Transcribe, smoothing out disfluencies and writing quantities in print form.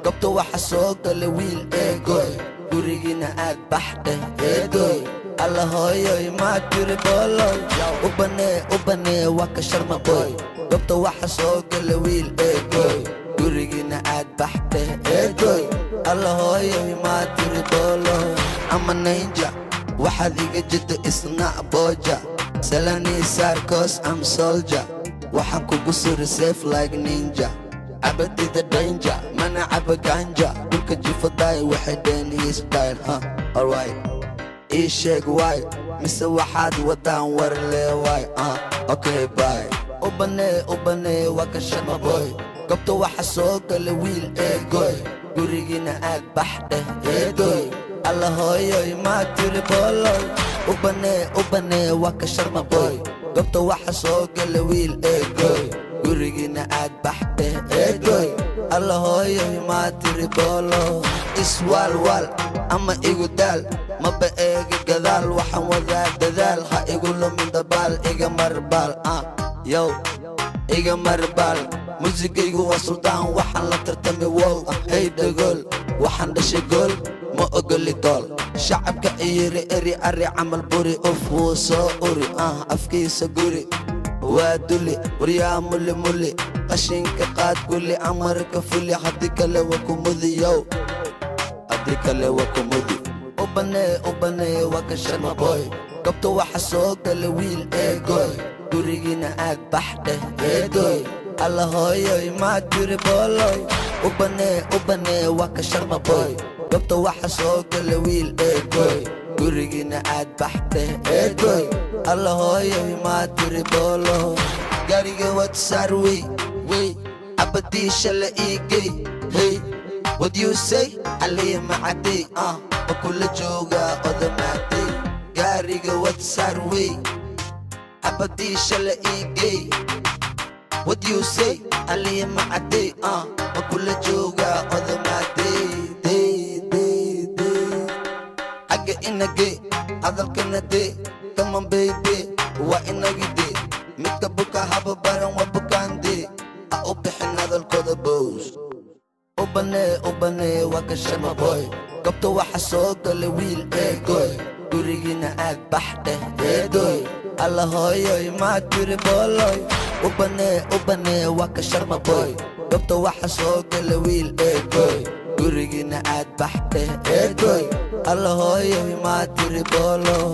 gobta waxa soo gala wiil eegoy gurigiina aad baxday eedoy alla hooyoy maa tiri booloy ubanee waa ka sharma boy gobta waxa soo gala wiil eegoy gurigiina aad baxday eedoy alla hooyoy maa tiri booloy ama ninja waxaad iga jidda isna booja salani sarcos I'm soldier waxaan kugu suri safe like ninja abadida danger mana caba ganja dhulka jifaday waxay dheen his style alright ii sheeg waay mise waxaad wadaan war leewaay okay bye ubanee waa ka sharma boy gobta waxa soo gala wiil eegoy gurigiina aad baxday eedoy alla hooyoy maa tiri booloy ubanee waa ka sharma boy gobta waxa soo gala wiil eegoy gurigiina aad baxday eedoy alla hooyoy maa tiri booloy iswaalwaal ama igu daal maba eega gadaal waxaan wadaa dadaal ha igu lumin dabaal iga marbaal yow iga marbaal muusigaygu waa suldaan waxaan la tartami wow hey dhagool waxaan dhashay gool ma ogoli dool shacabka iyiri eri ari camal buri of wuu soo uri afkiisa guri waa duli waryaa muli qashinka qaad guli amarka fuli haddii kale waa kumudi yow haddii kale waa kumudi ubanee waa ka sharma boy gobta waxa soo gala wiil eegoy gurigiina aad baxday eedoy alla hooyoy maa tiri booloy ubanee waa ka sharma boy gobta waxa soo gala wiil eegoy gurigiina aad baxday eedoy alla hooyoy maa tiri booloy gaariga wad saar wey abadii shala iigay hey what you say aliya macadey makula joogaa odamaaday gaariga wad saar wey abadii shala iigay what you say aliya macadey makula joogaa odamaaday aga inage hadalkana dee come on baby waa inagide midka buka haba baran waa bukaande u bixin hadalkooda bows ubanee waa ka sharma boy gobta waxa soo gala wiil eegoy gurigiina aad baxday eedoy alla hooyoy maa tiri booloy ubanee waa ka sharma boy gobta waxa soo gala wiil eegoy gurigiina aad baxday eedoy alla hooyoy maa tiri booloy